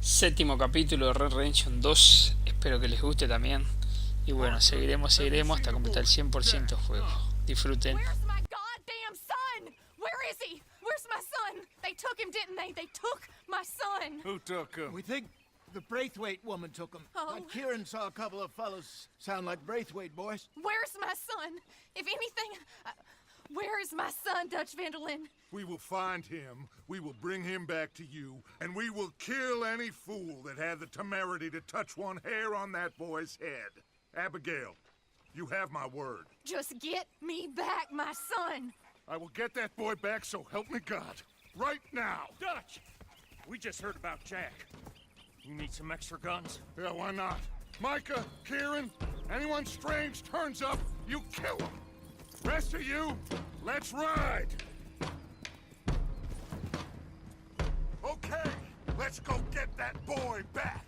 Séptimo capítulo de Red Redemption 2. Espero que les guste también. Y bueno, seguiremos hasta completar el 100% del juego. Disfruten. Where's my goddamn son? Where is he? Where's my son? They took him, didn't they? They took my son. Who took him? We think the Braithwaite woman took him. Oh. Kieran saw a couple of fellows sound like Braithwaite boys. Where's my son? If anything, where is my son, Dutch Vanderlyn? We will find him, we will bring him back to you, and we will kill any fool that had the temerity to touch one hair on that boy's head. Abigail, you have my word. Just get me back, my son. I will get that boy back, so help me God. Right now. Dutch! We just heard about Jack. You need some extra guns? Yeah, why not? Micah, Kieran, anyone strange turns up, you kill him. Rest of you, let's ride. Okay, let's go get that boy back.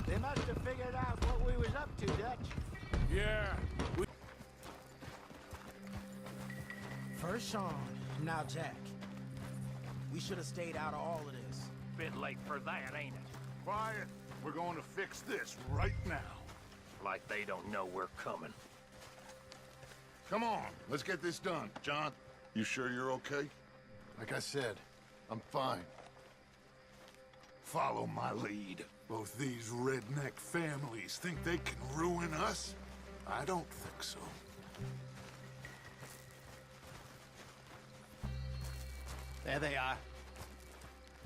They must have figured out what we was up to, Dutch. Yeah, First Sean, now Jack. We should have stayed out of all of this. Bit late for that, ain't it? quiet. We're going to fix this right now. Like they don't know we're coming. Come on, let's get this done. John, you sure you're okay? Like I said, I'm fine. Follow my lead. Both these redneck families think they can ruin us? I don't think so. There they are.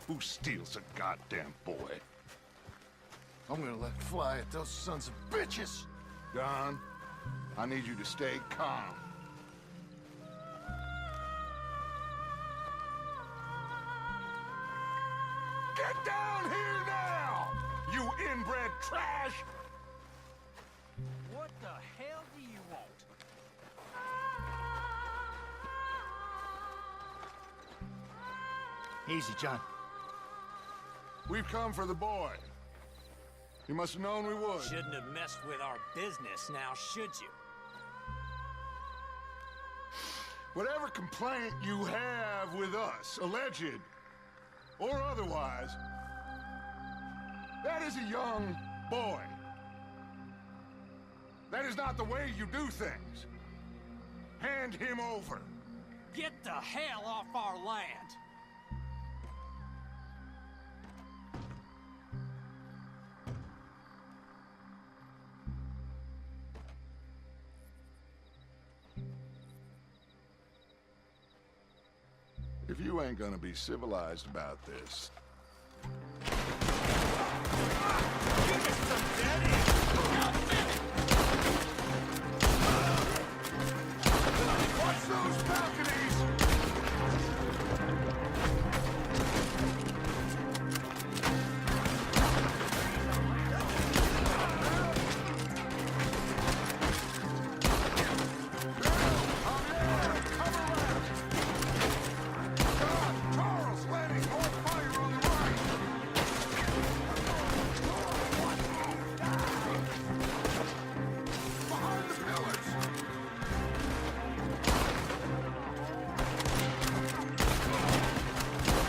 Who steals a goddamn boy? I'm gonna let fly at those sons of bitches! Don, I need you to stay calm. Get down here now! You inbred trash! What the hell do you want? Easy, John. We've come for the boy. You must have known we would. Shouldn't have messed with our business now, should you? Whatever complaint you have with us, alleged or otherwise, that is a young boy. That is not the way you do things. Hand him over. Get the hell off our land! If you ain't gonna be civilized about this. Watch those balconies! Charles, Lenny, more fire on the right! Behind the pillars!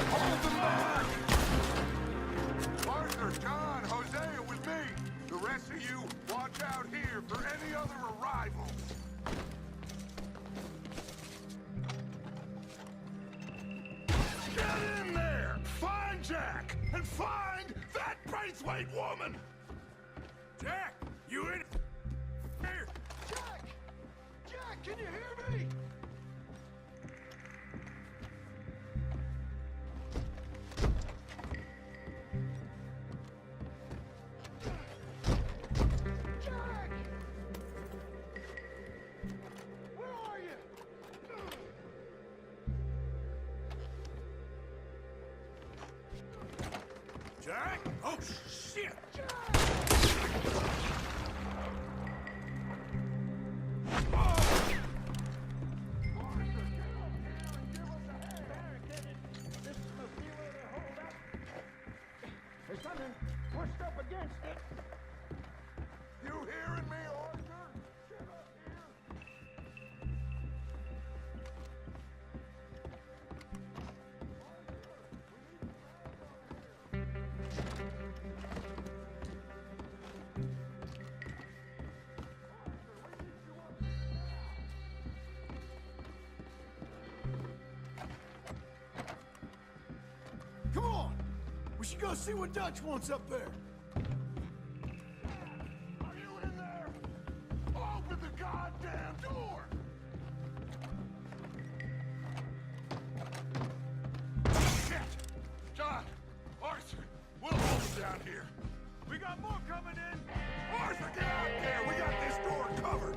Hold them back! Arthur, John, Hosea with me. The rest of you, watch out here for any other arrivals. Get in there! Find Jack! And find that Braithwaite woman! Jack, you in here? Jack! Jack, can you hear me? Jack! Where are you? Jack? Oh, shit! There's something pushed up against it. You hearing me, Arthur? Get up here! go see what Dutch wants up there. Are you in there? Open the goddamn door! Shit! John! Arthur! We'll hold him down here. We got more coming in! Arthur, get out there! We got this door covered!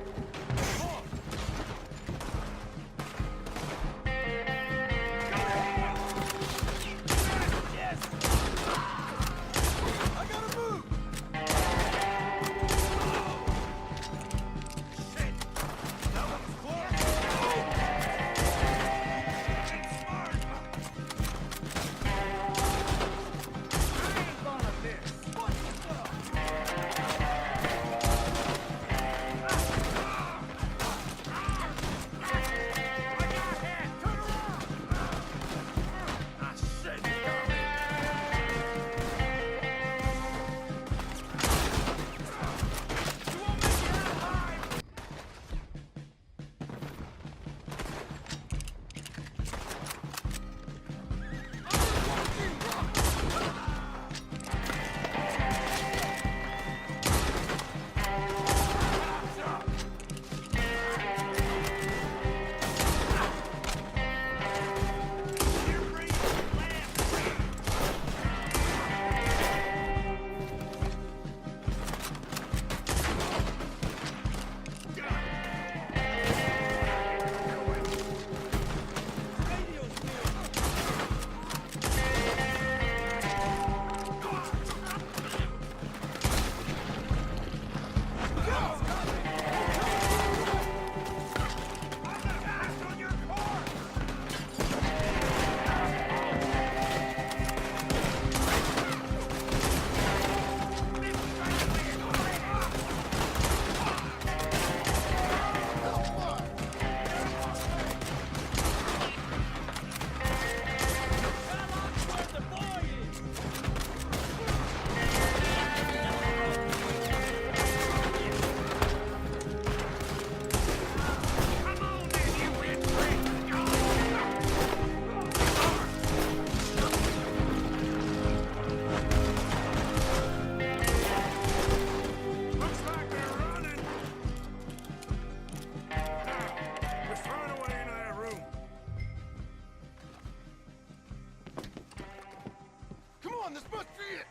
Come on! This must be it!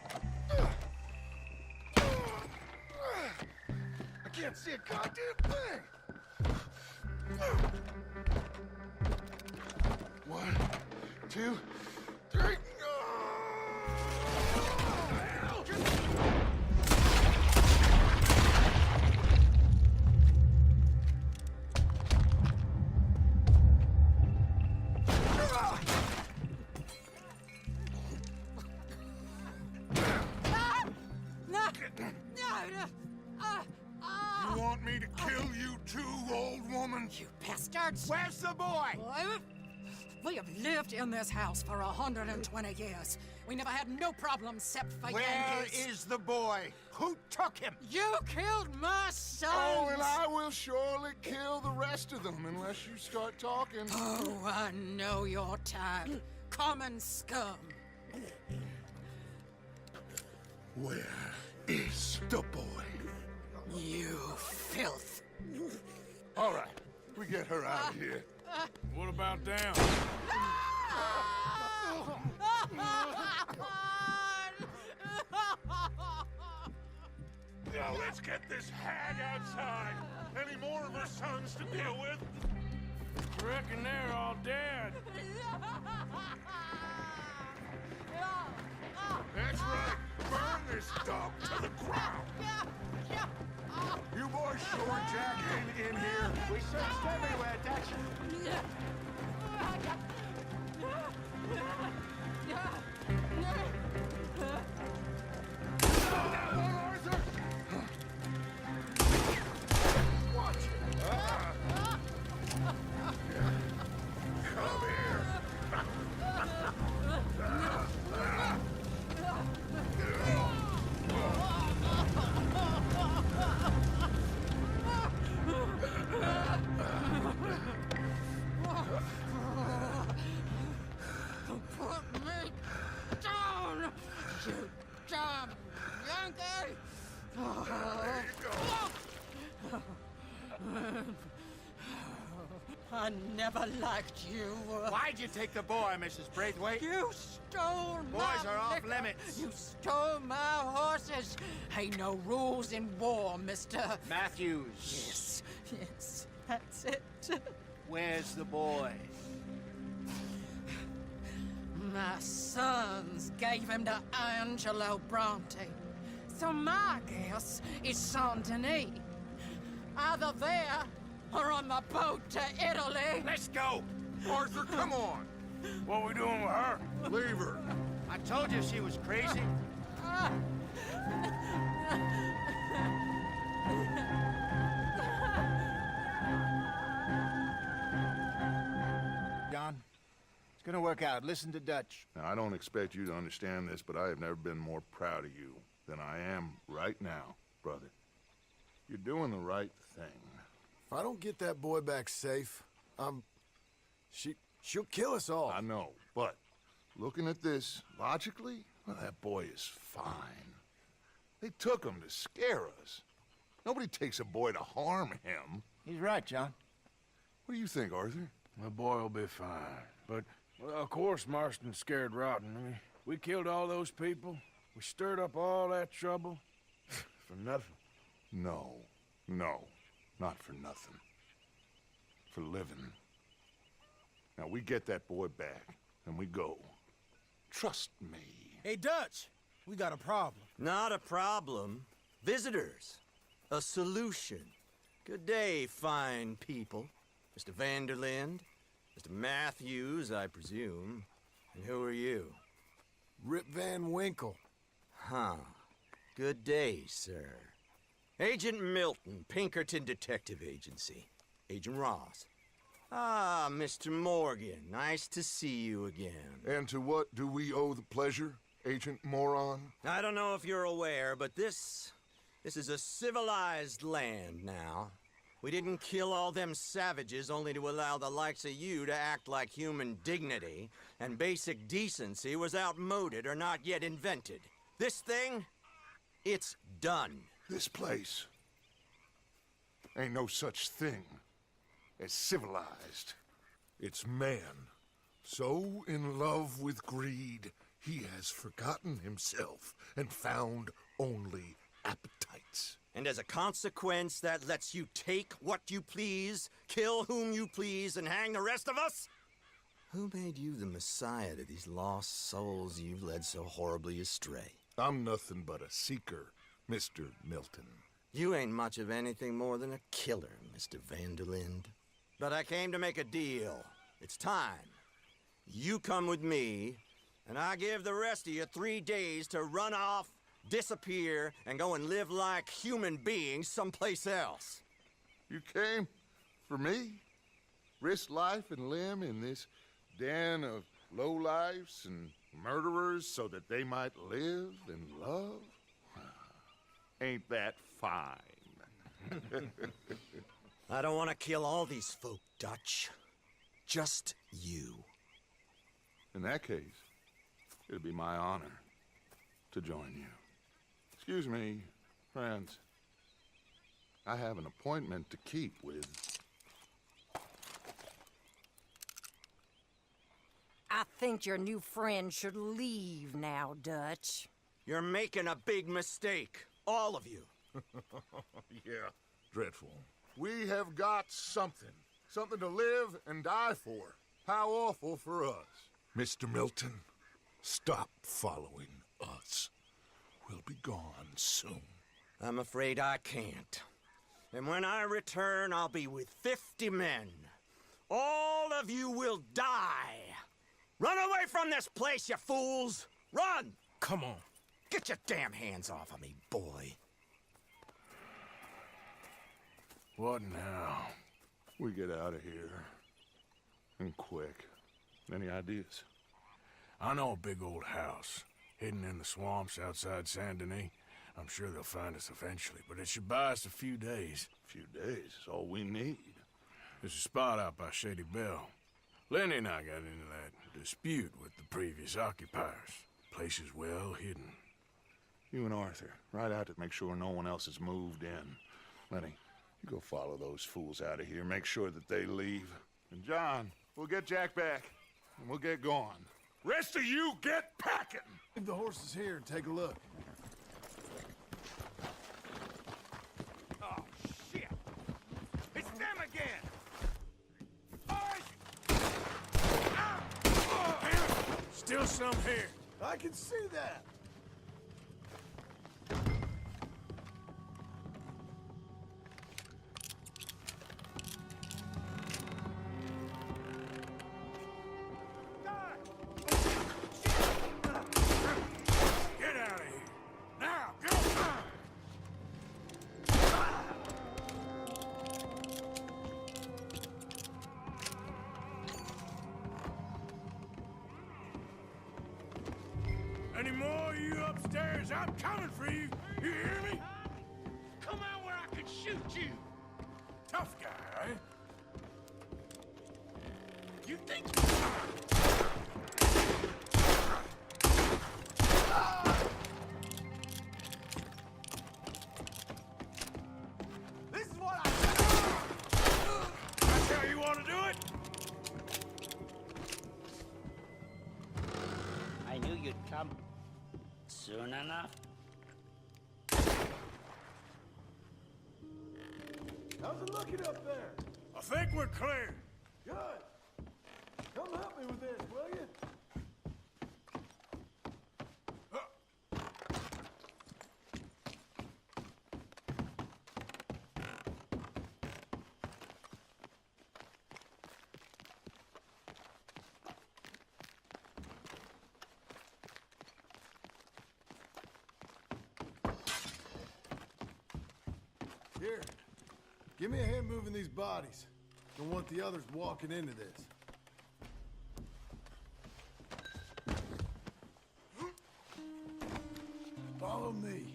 I can't see a goddamn thing! 1, 2, 3... You want me to kill you too, old woman? You bastards! Where's the boy? We have lived in this house for 120 years. We never had no problems except for Where Yankees. is the boy? Who took him? You killed my son! Oh, and I will surely kill the rest of them unless you start talking. Oh, I know your type. Common scum. Where is the boy? You filth. All right, we get her out of here. What about down? Now let's get this hag outside. Any more of her sons to deal with? Reckon they're all dead. That's right. Burn this dump to the ground. You boys sure Jack ain't in here? We searched everywhere, Dutch. Arthur! Watch it. Come here. I never liked you. Why'd you take the boy, Mrs. Braithwaite? You stole my Boys are off liquor. limits. You stole my horses. Ain't no rules in war, mister. Matthews. Yes, yes, that's it. Where's the boy? My sons gave him to Angelo Bronte. So my guess is Saint Denis. Either there or on the boat to Italy. Let's go! Arthur, come on! What we doing with her? Leave her. I told you she was crazy. John, it's gonna work out. Listen to Dutch. Now, I don't expect you to understand this, but I have never been more proud of you than I am right now, brother. You're doing the right thing. If I don't get that boy back safe, she'll kill us all. I know, but looking at this logically, well, that boy is fine. They took him to scare us. Nobody takes a boy to harm him. He's right, John. What do you think, Arthur? The boy will be fine. But, well, of course, Marston's scared rotten. I mean, we killed all those people. We stirred up all that trouble. For nothing. No, not for nothing. For living. Now, we get that boy back, and we go. Trust me. Hey, Dutch, we got a problem. Not a problem. Visitors. A solution. Good day, fine people. Mr. Vanderlind, Mr. Matthews, I presume. And who are you? Rip Van Winkle. Huh. Good day, sir. Agent Milton, Pinkerton Detective Agency. Agent Ross. Ah, Mr. Morgan, nice to see you again. And to what do we owe the pleasure, Agent Moron? I don't know if you're aware, but this is a civilized land now. We didn't kill all them savages only to allow the likes of you to act like human dignity, and basic decency was outmoded or not yet invented. This thing, it's done. This place ain't no such thing as civilized. It's man, so in love with greed, he has forgotten himself and found only appetites. And as a consequence, that lets you take what you please, kill whom you please, and hang the rest of us? Who made you the messiah to these lost souls you've led so horribly astray? I'm nothing but a seeker, Mr. Milton. You ain't much of anything more than a killer, Mr. Vanderlind. But I came to make a deal. It's time. You come with me, and I give the rest of you 3 days to run off, disappear, and go and live like human beings someplace else. You came for me? Risk life and limb in this den of lowlifes and murderers so that they might live and love? Ain't that fine? I don't want to kill all these folk, Dutch. Just you. In that case, it'd be my honor to join you. Excuse me, friends. I have an appointment to keep with... I think your new friend should leave now, Dutch. You're making a big mistake. All of you. Yeah, dreadful. We have got something. Something to live and die for. How awful for us. Mr. Milton, stop following us. We'll be gone soon. I'm afraid I can't. And when I return, I'll be with 50 men. All of you will die. Run away from this place, you fools! Run! Come on. Get your damn hands off of me, boy. What now? We get out of here. And quick. Any ideas? I know a big old house, hidden in the swamps outside Saint Denis. I'm sure they'll find us eventually, but it should buy us a few days. A few days is all we need. There's a spot out by Shady Bell. Lenny and I got into that dispute with the previous occupiers. Place is well hidden. You and Arthur, ride out to make sure no one else has moved in. Lenny, you go follow those fools out of here. Make sure that they leave. And John, we'll get Jack back, and we'll get going. Rest of you, get packing! Leave the horses here and take a look. Oh, shit! It's them again! Still some here. I can see that. Get out of here. Now, go! Any more of you upstairs? I'm coming for you. You hear me? Come out where I can shoot you. Tough guy, eh? You think... This is what I... That's how you want to do it? I knew you'd come soon enough. How's it looking up there? I think we're clear. Good. Come help me with this, will you? Here, give me a hand moving these bodies. Don't want the others walking into this. Follow me.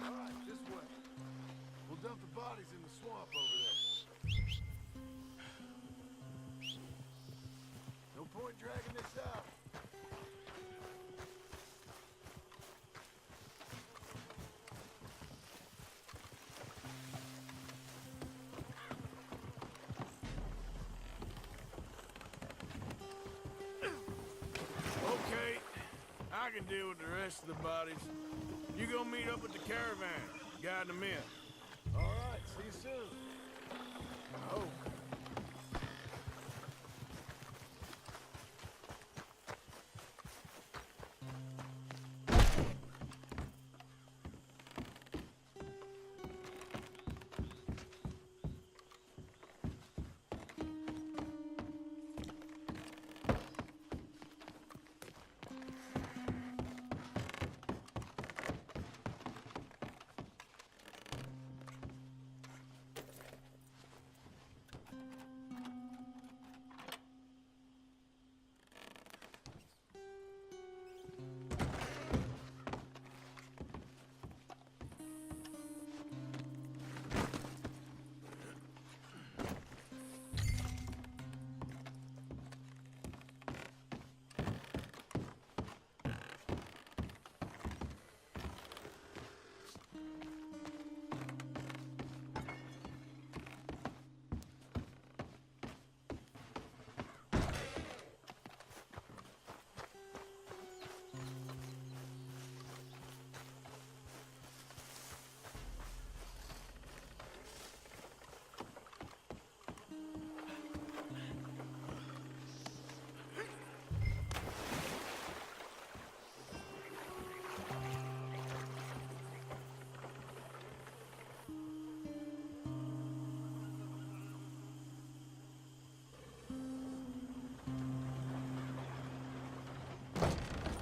All right, this way. We'll dump the bodies in the swamp over there. No point dragging this out. Okay, I can deal with the rest of the bodies. You go meet up with the caravan, guide them in. All right, see you soon. I hope.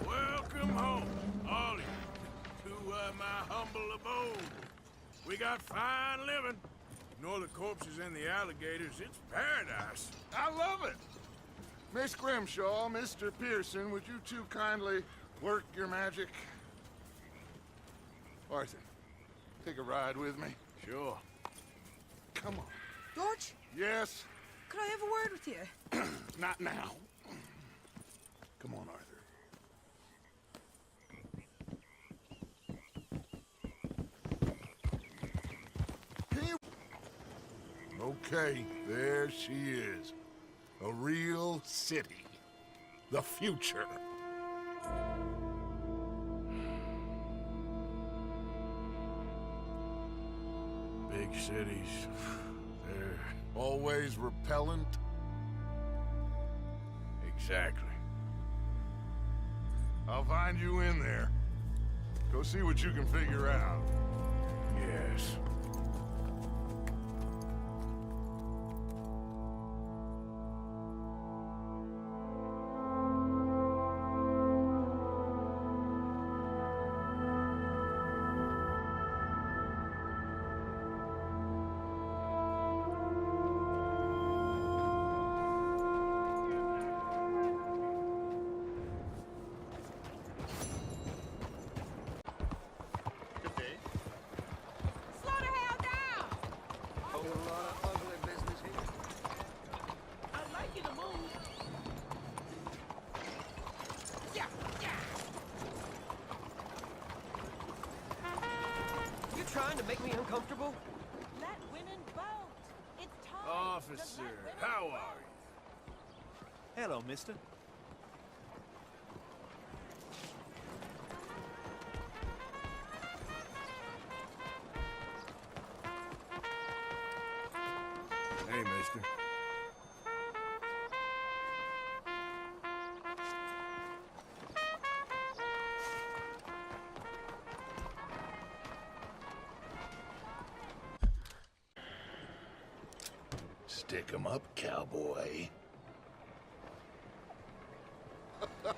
Welcome home, all of you, to my humble abode. We got fine living. Ignore the corpses and the alligators. It's paradise. I love it! Miss Grimshaw, Mr. Pearson, would you two kindly work your magic? Arthur, take a ride with me. Sure. Come on. George? Yes? Could I have a word with you? Not now. Come on, Arthur. Okay, there she is. A real city. The future. Big cities, they're... Always repellent? Exactly. I'll find you in there. Go see what you can figure out. Yes. Slaughterhouse down! I'd like you to move. You trying to make me uncomfortable? Let women vote. It's time. Officer, how are you? Hello, mister. Hey, mister. Stick 'em up, cowboy. Yeah,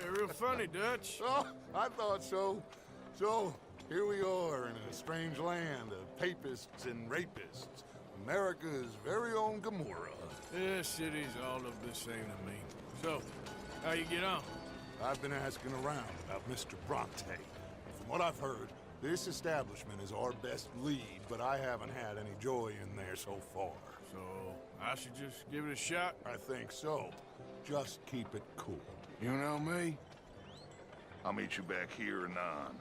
real funny, Dutch. Oh, I thought so. So, here we are in a strange land of papists and rapists. America's very own Gomorrah. This city's all look the same to me. So, how you get on? I've been asking around about Mr. Bronte. From what I've heard, this establishment is our best lead, but I haven't had any joy in there so far. So, I should just give it a shot? I think so. Just keep it cool. You know me? I'll meet you back here anon.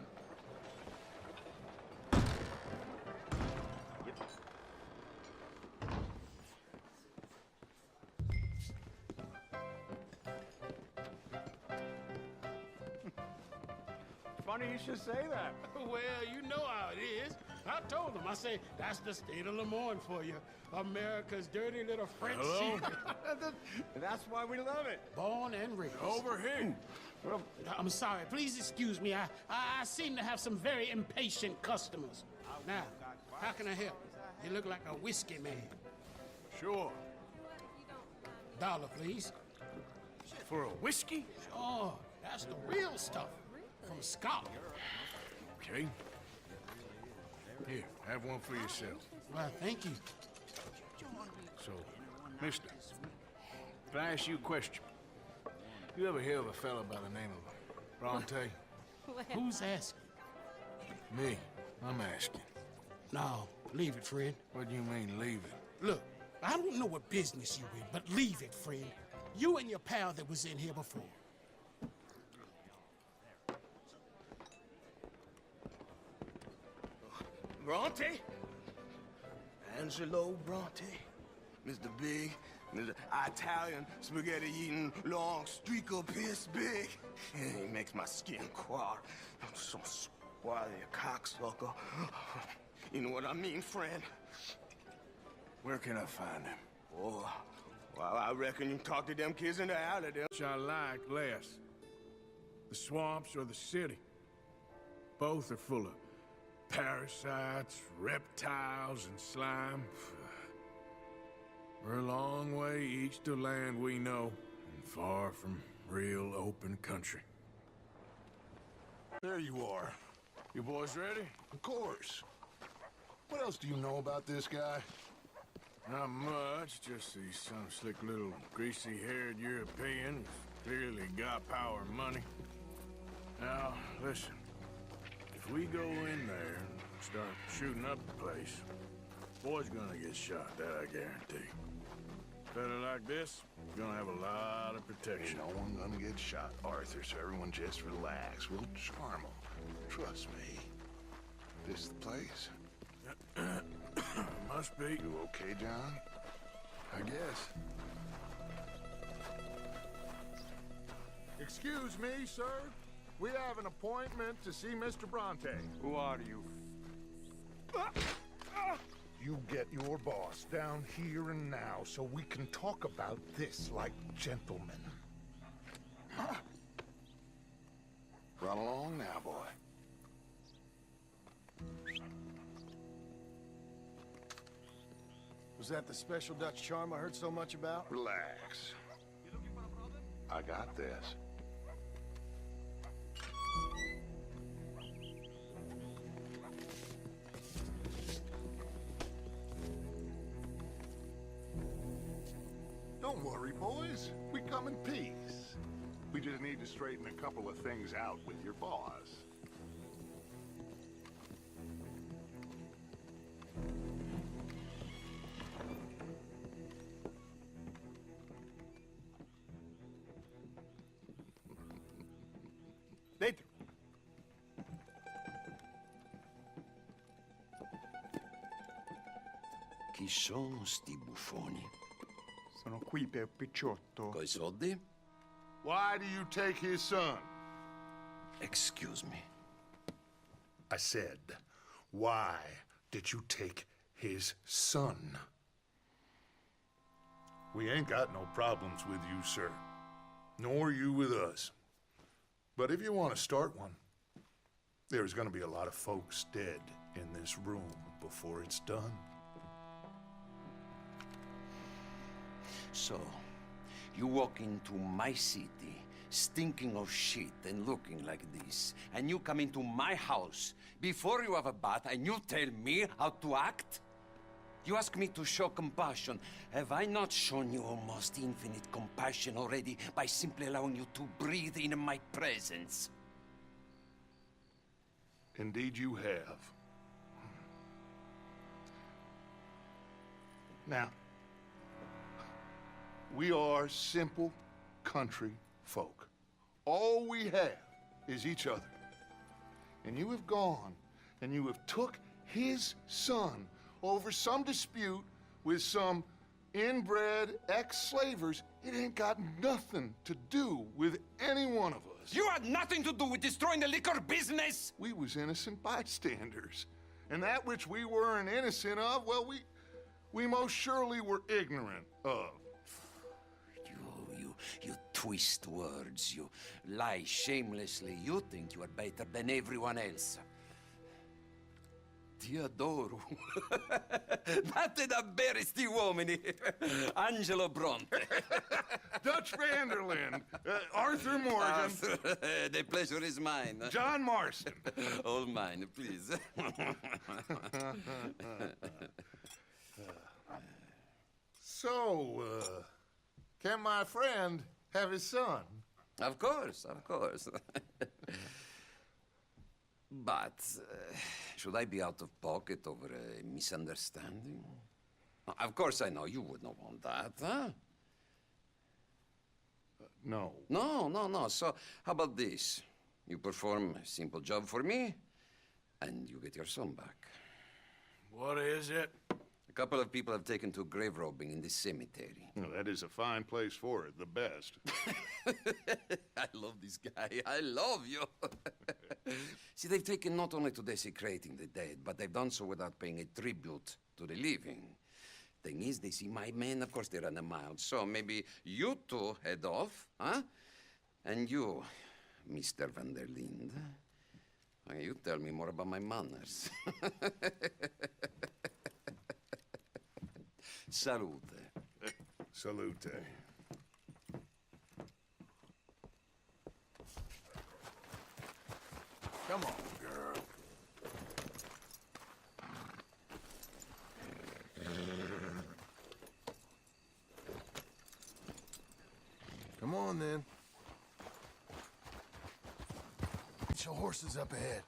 Funny you should say that. Well, you know how it is. I told him. I say, that's the state of Lemoyne for you. America's dirty little French Hello? secret. That's why we love it. Born and raised. Over here. Well, I'm sorry. Please excuse me. I seem to have some very impatient customers. Now, how can I help? You look like a whiskey man. Sure. $1, please. For a whiskey? Oh, that's the real stuff. From Scotland. Okay. Here, have one for yourself. Well, thank you. So, mister, if I ask you a question, you ever hear of a fella by the name of Bronte? Who's asking? Me. I'm asking. No, leave it, friend. What do you mean, leave it? Look, I don't know what business you in, but leave it, friend. You and your pal that was in here before. Bronte? Angelo Bronte? Mr. Big, Mr. Italian, spaghetti-eating, long streaker piss big. He makes my skin crawl. I'm so swarthy, a cocksucker. You know what I mean, friend? Where can I find him? Oh, well, I reckon you can talk to them kids in the alley there. Which I like less? The swamps or the city? Both are full of parasites, reptiles, and slime. We're a long way east of land we know, and far from real open country. There you are. You boys ready? Of course. What else do you know about this guy? Not much, just he's some slick little greasy-haired European who's clearly got power and money. Now, listen. If we go in there and start shooting up the place, Boy's gonna get shot, that I guarantee. Fella like this, gonna have a lot of protection. No one gonna get shot, Arthur, so everyone just relax. We'll charm them. Trust me. This the place? Must be. You okay, John? I guess. Excuse me, sir. We have an appointment to see Mr. Bronte. Who are you? You get your boss down here and now so we can talk about this like gentlemen. Run along now, boy. Was that the special Dutch charm I heard so much about? Relax. You looking for a problem? I got this. Don't worry, boys. We come in peace. We just need to straighten a couple of things out with your boss. Dentro. Chi sono sti buffoni? Sono qui per Picciotto. Coi soldi? Why do you take his son? Excuse me. I said, why did you take his son? We ain't got no problems with you, sir. Nor you with us. But if you want to start one, there's gonna be a lot of folks dead in this room before it's done. So, you walk into my city, stinking of shit and looking like this, and you come into my house before you have a bath and you tell me how to act? You ask me to show compassion. Have I not shown you almost infinite compassion already by simply allowing you to breathe in my presence? Indeed you have. Now, we are simple country folk. All we have is each other. And you have gone and you have took his son over some dispute with some inbred ex-slavers. It ain't got nothing to do with any one of us. You had nothing to do with destroying the liquor business! We was innocent bystanders. And that which we weren't innocent of, well, we most surely were ignorant of. You twist words, you lie shamelessly. You think you are better than everyone else. Ti adoro. Date da bere sti uomini. Angelo Bronte. Dutch Vanderlyn. Arthur Morgan. Arthur, the pleasure is mine. John Marston. All mine, please. So, can my friend have his son? Of course, of course. But, should I be out of pocket over a misunderstanding? Of course I know you would not want that, huh? No. No. So, how about this? You perform a simple job for me, and you get your son back. What is it? A couple of people have taken to grave robbing in this cemetery. Well, that is a fine place for it, the best. I love this guy. I love you. See, they've taken not only to desecrating the dead, but they've done so without paying a tribute to the living. Thing is, they see my men, of course they run a mile. So maybe you two head off, huh? And you, Mr. Van der Linde, you tell me more about my manners. Salute. Salute. Come on, girl. Come on, then. Get your horses up ahead.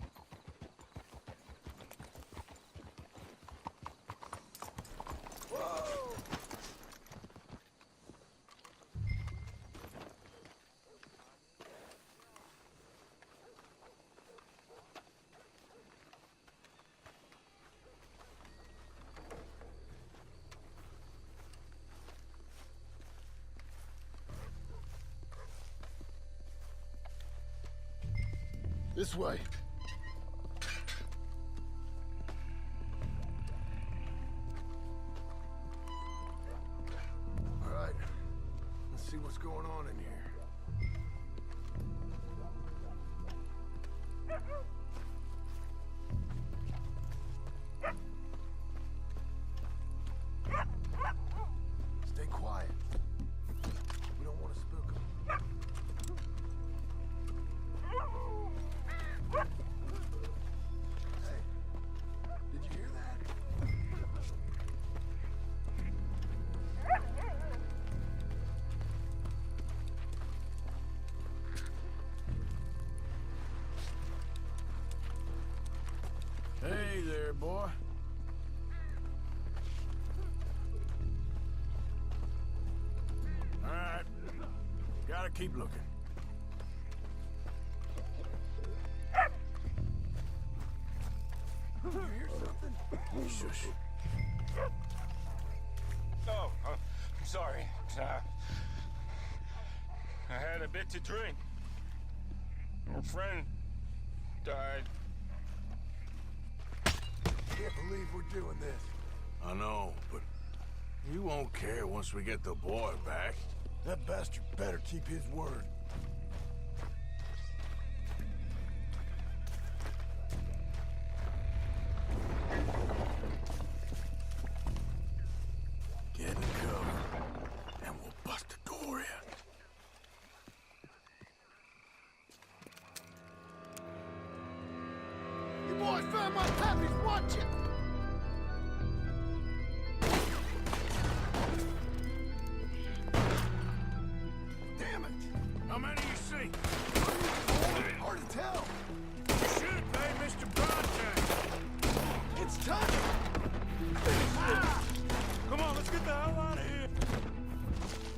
This way. All right. Let's see what's going on in here. Stay quiet. We don't want to spook them. Hey, did you hear that? Hey there, boy. All right. Gotta keep looking. You hear something? Shush. Oh, I'm sorry. I had a bit to drink. Our friend died. Can't believe we're doing this. I know, but you won't care once we get the boy back. That bastard better keep his word. Get in cover, and we'll bust the door in. You boys found my puppies, watch it! Damn it! How many you see? Hard to tell. You should have paid Mr. Bronte. It's time! Come on, let's get the hell out of here.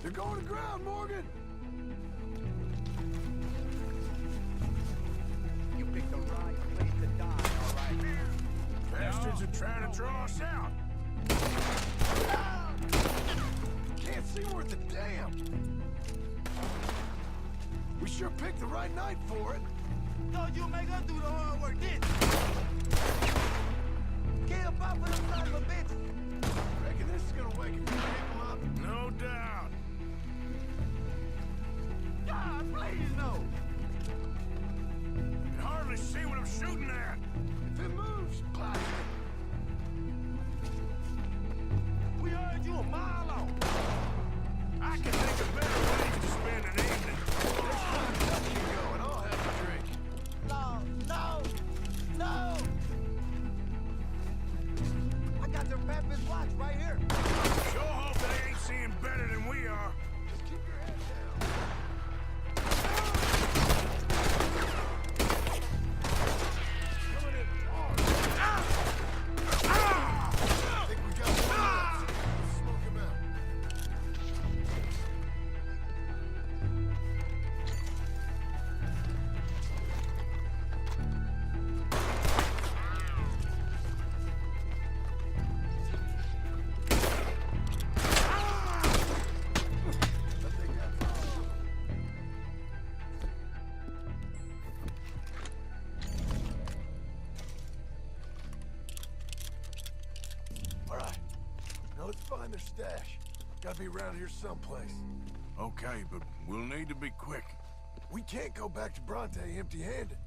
They're going to ground, Morgan! You picked the right place to die, all right? Bastards are trying to draw us out. Can't see worth a damn! We sure picked the right night for it. Thought you make us do the hard work, didn't you? Get up off of the son of a bitch! Reckon this is gonna wake a few people up. No doubt. God, please no! You can hardly see what I'm shooting at. If it moves, blast it. We heard you a mile off! I can think of better ways to spend an evening. Next time you go and I'll have a drink. No, no, no! I got their Pappy's watch right here. Sure hope they ain't seeing better than we are. Just keep your head down. Coming in hard. I think we got one left. Let's smoke him out. I think that's all. All right. Now let's find their stash. Gotta be around here someplace. Okay, but we'll need to be quick. We can't go back to Bronte empty-handed.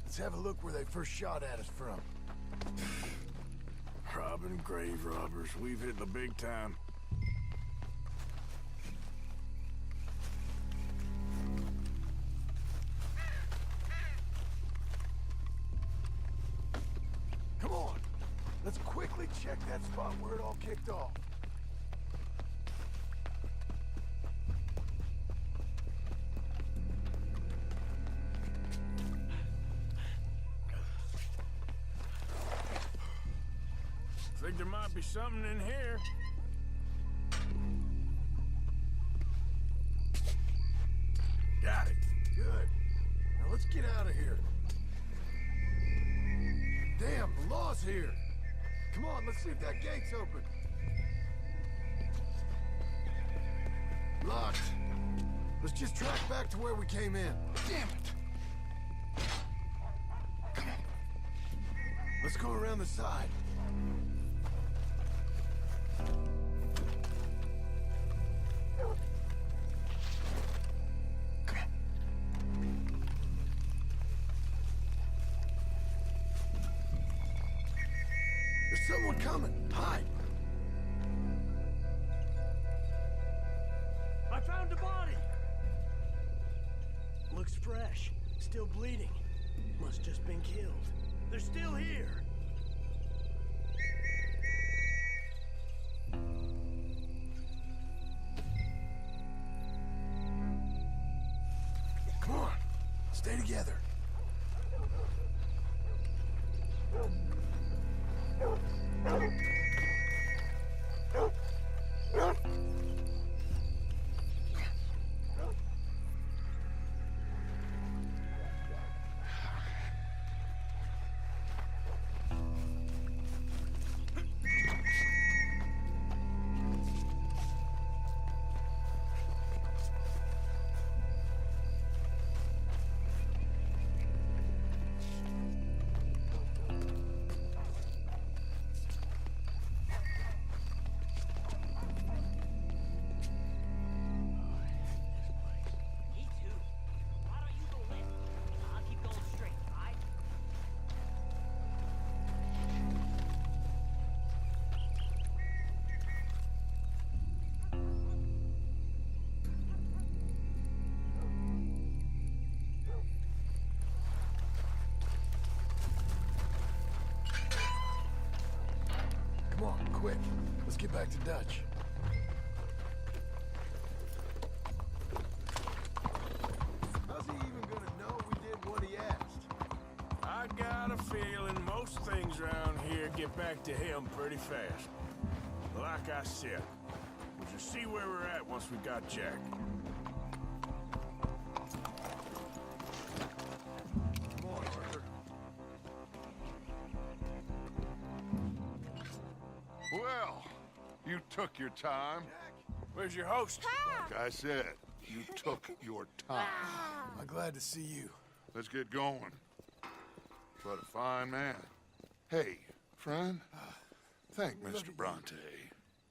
Let's have a look where they first shot at us from. Robbing grave robbers. We've hit the big time. Come on. Let's quickly check that spot where it all kicked off. Think there might be something in here. Got it. Good. Now let's get out of here. Damn, the law's here. Come on, let's see if that gate's open. Locked. Let's just track back to where we came in. Damn it. Let's go around the side. There's someone coming. Hide. I found a body! Looks fresh. Still bleeding. Must just been killed. They're still here. Come on. Stay together. Come on, quick. Let's get back to Dutch. How's he even gonna know we did what he asked? I got a feeling most things around here get back to him pretty fast. Like I said, we'll just see where we're at once we got Jack. Come on, Arthur. Well, you took your time. Where's your host? Like I said, you took your time. I'm glad to see you. Let's get going. What a fine man. Hey, friend, thank Mr. Bronte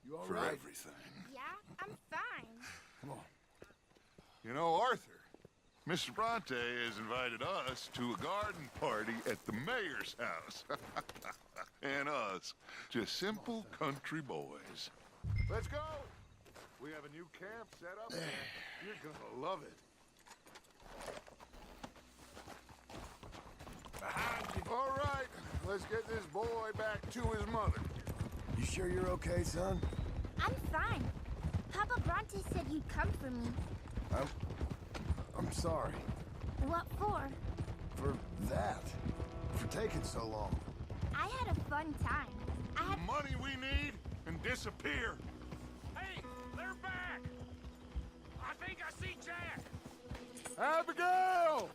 You all for right? everything. Yeah, I'm fine. Come on. You know, Arthur, Mr. Bronte has invited us to a garden party at the mayor's house. And us, just simple country boys. Let's go! We have a new camp set up. You're gonna love it. Behind you. All right, let's get this boy back to his mother. You sure you're okay, son? I'm fine. Papa Bronte said you'd come for me. I'm sorry. What for? For that. For taking so long. I had a fun time. I had Money we need and disappear. Hey, they're back! I think I see Jack! Abigail!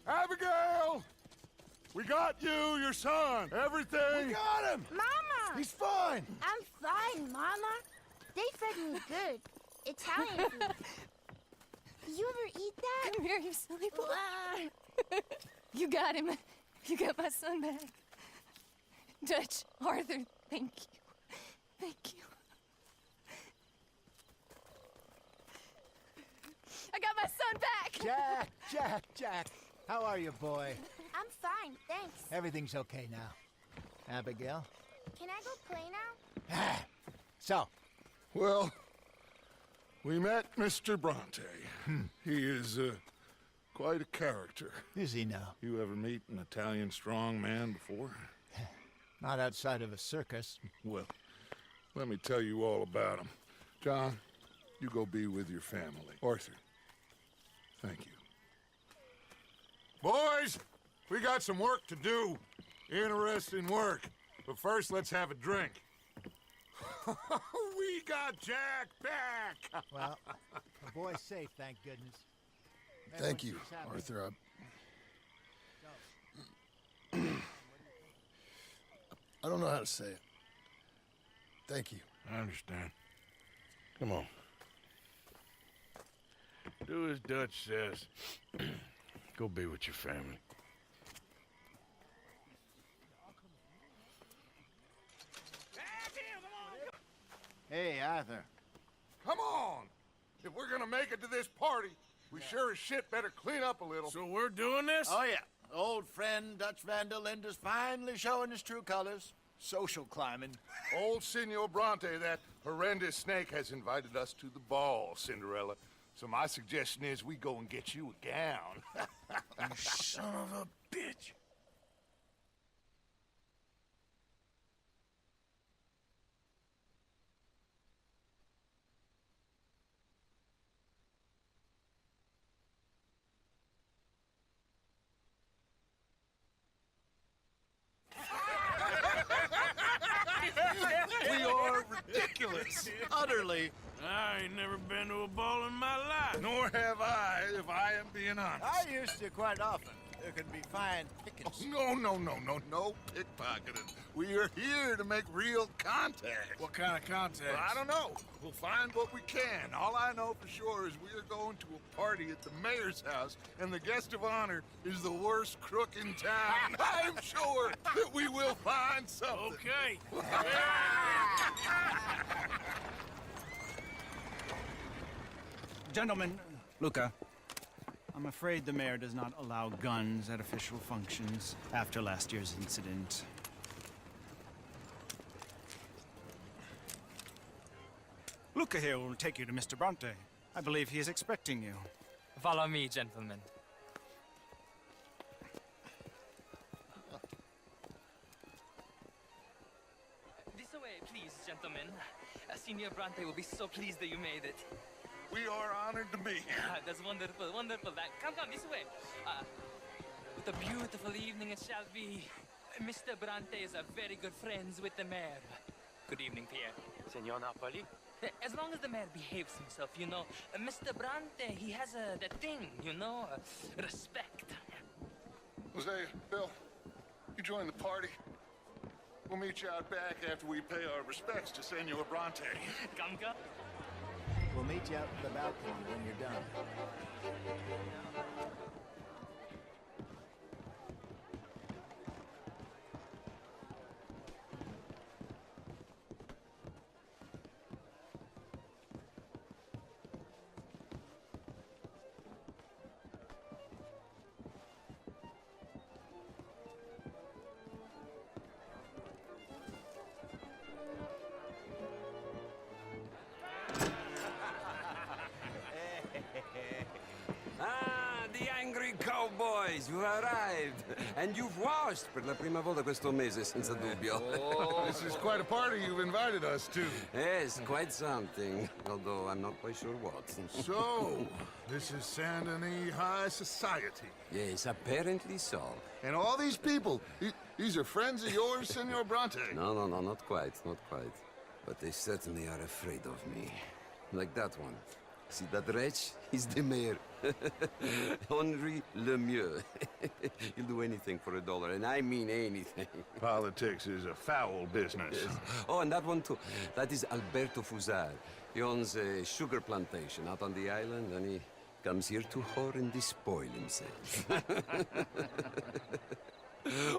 Abigail! We got you, your son, everything. We got him! Mama! He's fine! I'm fine, Mama. They fed me good. Italian food. You ever eat that? Come here, you silly boy. You got him. You got my son back. Dutch, Arthur, thank you. Thank you. I got my son back! Jack. How are you, boy? I'm fine, thanks. Everything's okay now. Abigail? Can I go play now? So, Well, we met Mr. Bronte. He is quite a character. is he now? You ever meet an Italian strong man before? Not outside of a circus. Well, let me tell you all about him. John, you go be with your family. Arthur, thank you. Boys, we got some work to do. Interesting work. But first, let's have a drink. We got Jack back! Well, the boy's safe, thank goodness. Thank you, Everyone seems happy. Arthur. I don't know how to say it. Thank you. I understand. Come on. Do as Dutch says. Go be with your family. Hey, Arthur. Come on! If we're gonna make it to this party, we sure as shit better clean up a little. So we're doing this? Oh, yeah. Old friend Dutch Van der Linde's finally showing his true colors. Social climbing. Old Senor Bronte, that horrendous snake, has invited us to the ball, Cinderella. So my suggestion is we go and get you a gown. You son of a bitch. We are ridiculous. Utterly. I ain't never been to a ball in my life. Nor have I, if I am being honest. I used to quite often. There can be fine pickings. No pickpocketing. We are here to make real contact. What kind of contact? Well, I don't know. We'll find what we can. All I know for sure is we are going to a party at the mayor's house, and the guest of honor is the worst crook in town. I'm sure that we will find something. Okay. Gentlemen, Luca, I'm afraid the mayor does not allow guns at official functions after last year's incident. Luca here will take you to Mr. Bronte. I believe he is expecting you. Follow me, gentlemen. This way, please, gentlemen. Senior Bronte will be so pleased that you made it. We are honored to be here. That's wonderful, wonderful. Come, this way. What a beautiful evening it shall be. Mr. Bronte is a very good friends with the mayor. Good evening, Pierre. Senor Napoli? As long as the mayor behaves himself, you know. Mr. Bronte, he has that thing, you know, respect. Jose, Bill, you join the party. We'll meet you out back after we pay our respects to Senor Bronte. Come. We'll meet you out on the balcony when you're done. The angry cowboys, you arrived. And you've washed per la prima volta questo mese, senza dubbio. This is quite a party you've invited us to. Yes, quite something. Although I'm not quite sure what. So, this is Saint Denis High Society. Yes, apparently so. And all these people, these are friends of yours, Senor Bronte? No, not quite. But they certainly are afraid of me. Like that one. See that wretch? He's the mayor. Henri Lemieux. He'll do anything for $1, and I mean anything. Politics is a foul business. Yes. Oh, and that one too. That is Alberto Fusar. He owns a sugar plantation out on the island, and he comes here to whore and despoil himself.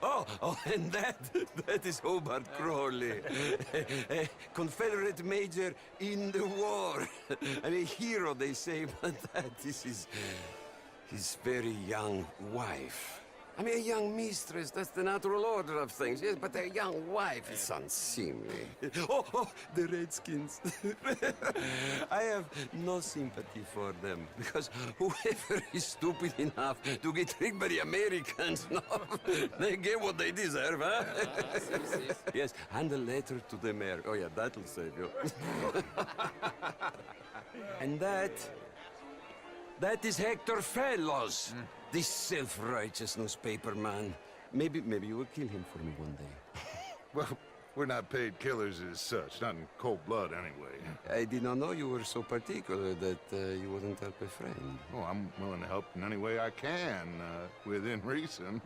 Oh, and that is Hobart Crawley, a Confederate major in the war. And a hero, they say, but that is his very young wife. I mean, a young mistress, that's the natural order of things, yes, but a young wife is unseemly. Oh, the Redskins. I have no sympathy for them, because whoever is stupid enough to get tricked by the Americans, no, they get what they deserve, huh? Yes, and a letter to the mayor. Oh, yeah, that'll save you. And that is Hector Fellows. This self-righteous newspaper man. Maybe you will kill him for me one day. Well, we're not paid killers as such, not in cold blood anyway. I did not know you were so particular that you wouldn't help a friend. Oh, I'm willing to help in any way I can, within reason.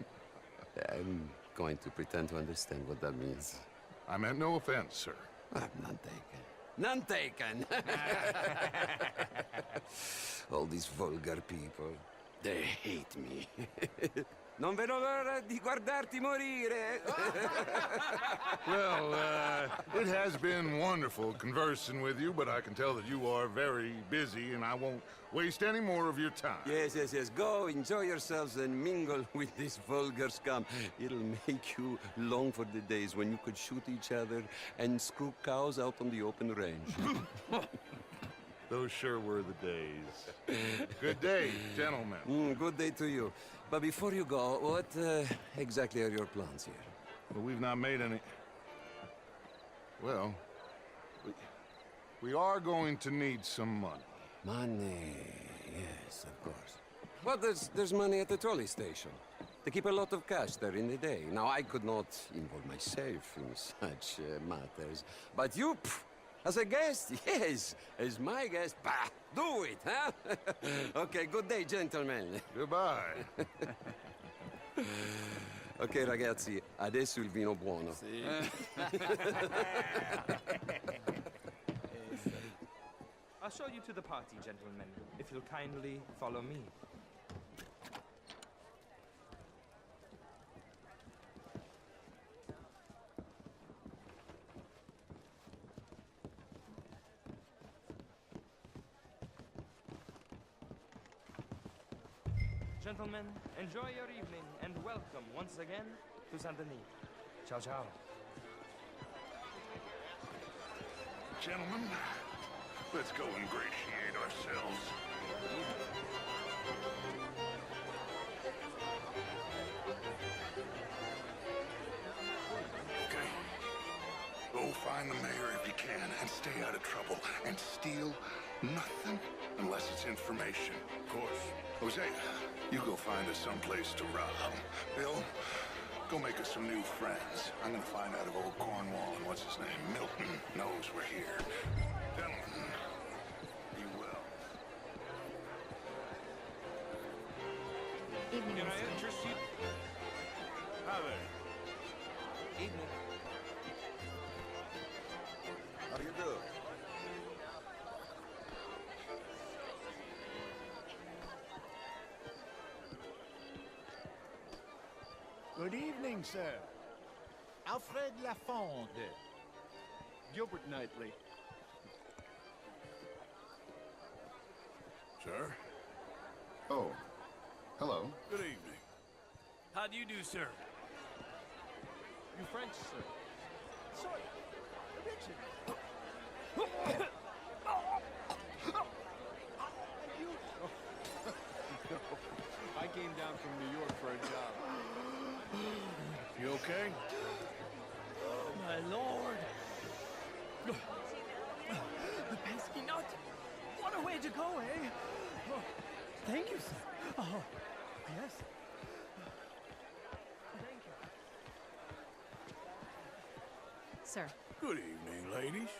I'm going to pretend to understand what that means. I meant no offense, sir. None taken. None taken! All these vulgar people. They hate me. Non vedo l'ora di guardarti morire. Well, it has been wonderful conversing with you, but I can tell that you are very busy, and I won't waste any more of your time. Yes. Go, enjoy yourselves, and mingle with this vulgar scum. It'll make you long for the days when you could shoot each other and screw cows out on the open range. Those sure were the days. Good day, gentlemen. Good day to you. But before you go, what exactly are your plans here? Well, we've not made any... Well, we are going to need some money. Money, yes, of course. Well, there's money at the trolley station. They keep a lot of cash there in the day. Now, I could not involve myself in such matters. But you, as a guest, yes, as my guest, bah, do it, huh? Okay, good day, gentlemen. Goodbye. Ok, ragazzi, adesso il vino buono. Sì. I'll show you to the party, gentlemen, if you'll kindly follow me. Gentlemen, enjoy your evening and welcome once again to Saint Denis. Ciao, ciao. Gentlemen, let's go ingratiate ourselves. Okay. Go find the mayor if you can and stay out of trouble. And steal nothing unless it's information. Of course. Jose, you go find us someplace to rob. Bill, go make us some new friends. I'm gonna find out if old Cornwall and what's his name, Milton, knows we're here. Gentlemen, be well. Evening, Can I interest you? Hi there. Evening. How do you do? Good evening, sir. Alfred Lafonde. Gilbert Knightley. Sir? Oh, hello. Good evening. How do you do, sir? You French, sir? Sorry. Richard. I came down from New York for a job. You okay? Oh, my lord. The pesky nut. What a way to go, eh? Oh, thank you, sir. Oh, yes. Thank you. Sir. Good evening, ladies.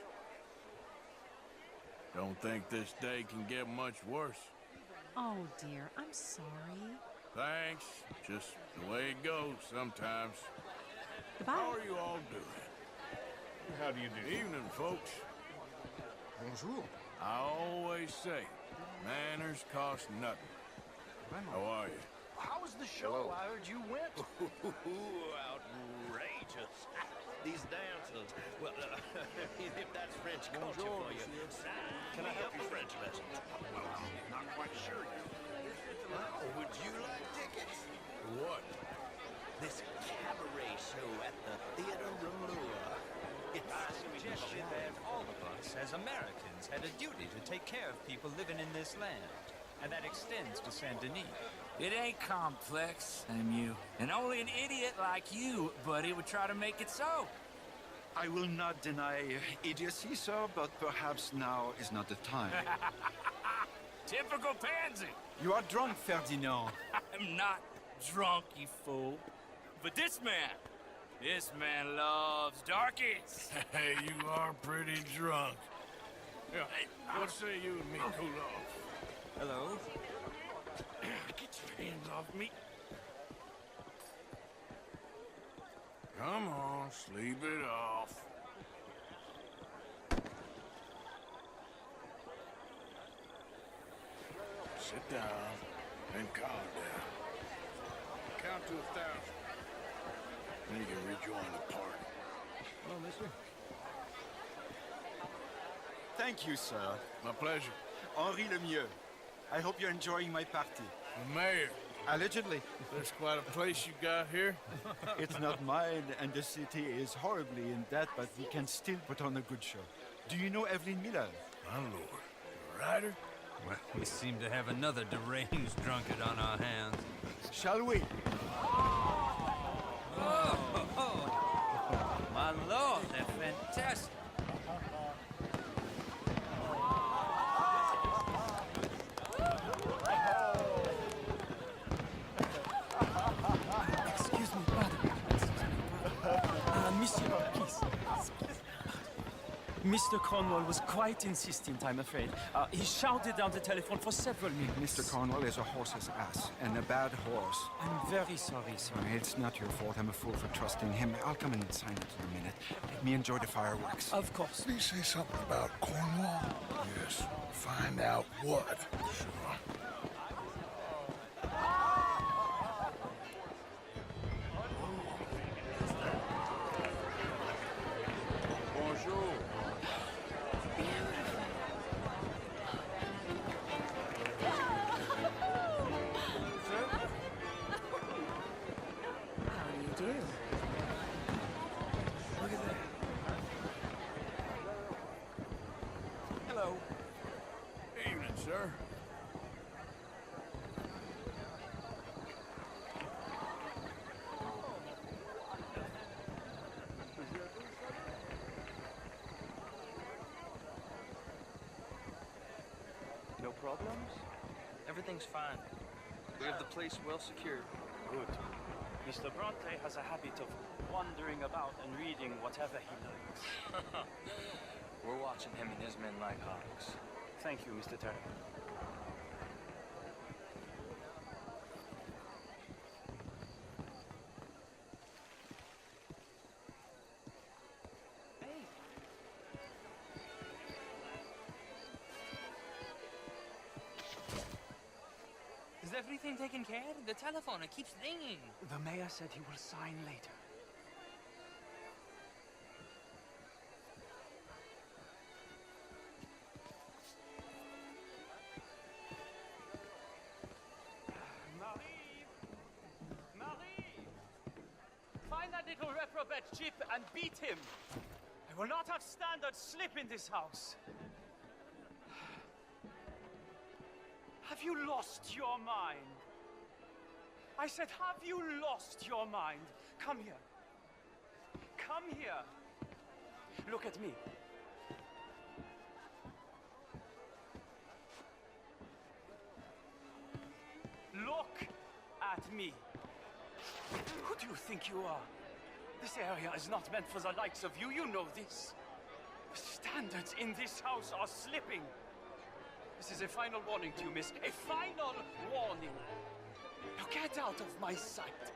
Don't think this day can get much worse. Oh, dear. I'm sorry. Thanks. Just the way it goes sometimes. Goodbye. How are you all doing? How do you do? Evening, folks. Bonjour. I always say, manners cost nothing. How are you? How was the show? Hello. I heard you went. Outrageous. These dancers. Well, if that's French culture for you. Can I help you, French lesson? Well, I'm not quite sure yet. Would you like tickets? What? This cabaret show at the Theater Rouleur. I suggested that all of us, as Americans, had a duty to take care of people living in this land. And that extends to Saint Denis. It ain't complex, MU. And only an idiot like you, buddy, would try to make it so. I will not deny idiocy, sir, but perhaps now is not the time. Typical pansy. You are drunk, Ferdinand. I'm not drunk, you fool. But this man loves darkies. Hey, you are pretty drunk. Yeah, what say you and me cool off? Hello? Get your hands off me. Come on, sleep it off. Sit down and calm down. count to 1,000. Then you can rejoin the party. Hello, mister. Thank you, sir. My pleasure. Henri Lemieux. I hope you're enjoying my party. The mayor. Allegedly. There's quite a place you got here. It's not mine, and the city is horribly in debt, but we can still put on a good show. Do you know Evelyn Miller? My lord. The writer? Well, we seem to have another deranged drunkard on our hands. Shall we? Oh, my lord, they're fantastic. Excuse me, brother. Monsieur, please. Mr. Cornwall was quite insistent, I'm afraid. He shouted down the telephone for several minutes. Mr. Cornwall is a horse's ass, and a bad horse. I'm very sorry, sir. It's not your fault. I'm a fool for trusting him. I'll come in and sign it in a minute. Let me enjoy the fireworks. Of course. Did he say something about Cornwall? Yes. Find out what. Sure. Bonjour. How do you do? Look at that. Hello. Evening, sir. No problems? Everything's fine. We have the place well secured. Good. Mr. Bronte has a habit of wandering about and reading whatever he likes. We're watching him and his men like hawks. Thank you, Mr. Terry. Is everything taken care of? The telephone, it keeps ringing. The mayor said he will sign later. Marie! Marie! Find that little reprobate Chip and beat him. I will not have standard slip in this house. Have you lost your mind? I said, have you lost your mind? Come here. Come here. Look at me. Look at me. Who do you think you are? This area is not meant for the likes of you. You know this. The standards in this house are slipping. This is a final warning to you, miss. A final warning. Now get out of my sight.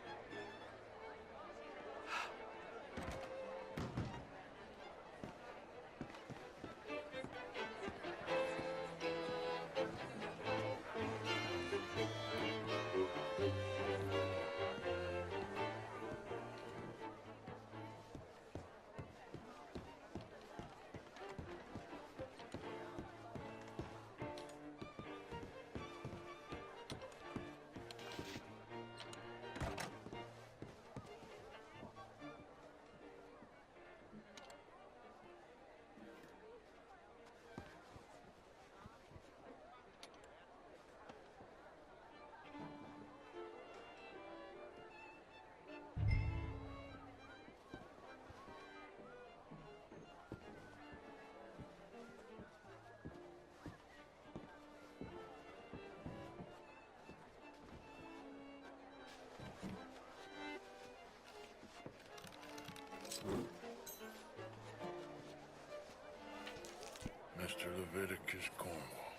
Mr. Leviticus Cornwall.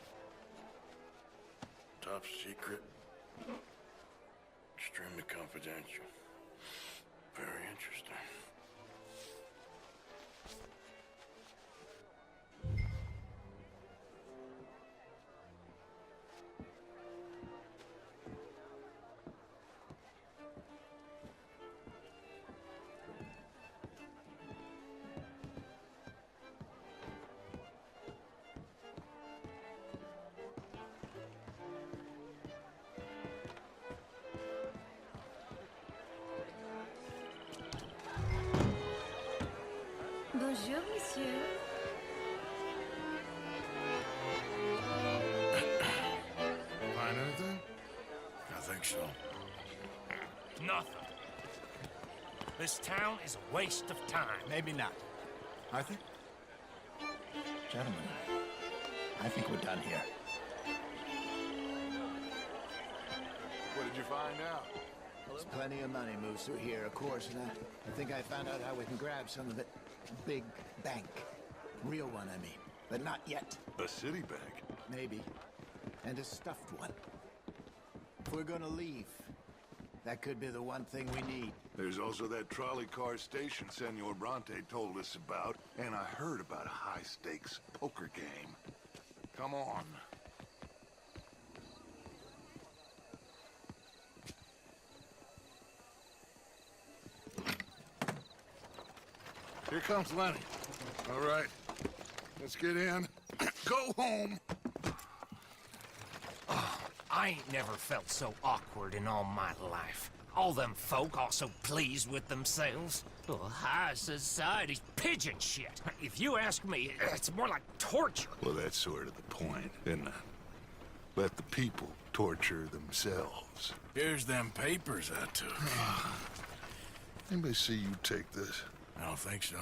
Top secret. Extremely confidential. Very interesting. Bonjour, monsieur. Find anything? I think so. Nothing. This town is a waste of time. Maybe not. Arthur? Gentlemen, I think we're done here. What did you find out? There's plenty of money moves through here, of course, and I think I found out how we can grab some of it. Big bank. Real one, I mean. But not yet. A city bank? Maybe. And a stuffed one. If we're gonna leave, that could be the one thing we need. There's also that trolley car station Senor Bronte told us about, and I heard about a high-stakes poker game. Come on. Here comes Lenny. All right, let's get in. Go home. I ain't never felt so awkward in all my life. All them folk all so pleased with themselves. Oh, high society's pigeon shit. If you ask me, it's more like torture. Well, that's sort of the point, isn't it? Let the people torture themselves. Here's them papers I took. Anybody see you take this? I don't think so.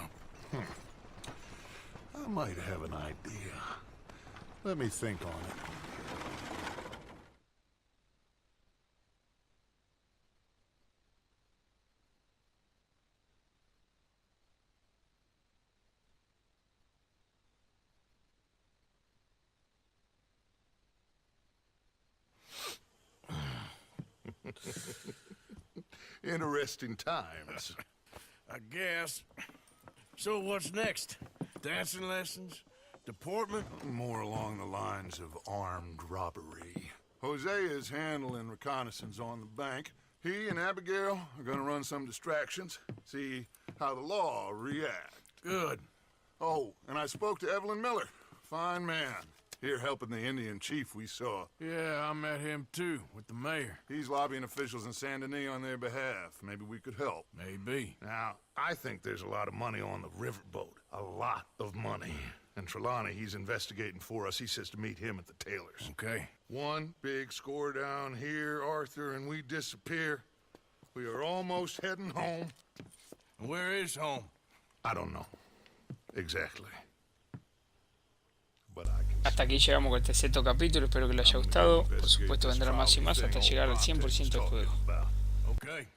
I might have an idea. Let me think on it. Interesting times. I guess. So what's next? Dancing lessons? Deportment? More along the lines of armed robbery. Hosea is handling reconnaissance on the bank. He and Abigail are gonna run some distractions, see how the law reacts. Good. Oh, and I spoke to Evelyn Miller. Fine man. Here helping the Indian chief we saw. Yeah, I met him too, with the mayor. He's lobbying officials in Saint Denis on their behalf. Maybe we could help. Maybe. Now, I think there's a lot of money on the riverboat. A lot of money. And Trelawney, he's investigating for us. He says to meet him at the Taylor's. Okay. One big score down here, Arthur, and we disappear. We are almost heading home. Where is home? I don't know. Exactly. Hasta aquí llegamos con este sexto capítulo, espero que les haya gustado. Por supuesto vendrán más y más hasta llegar al 100% del juego. Okay.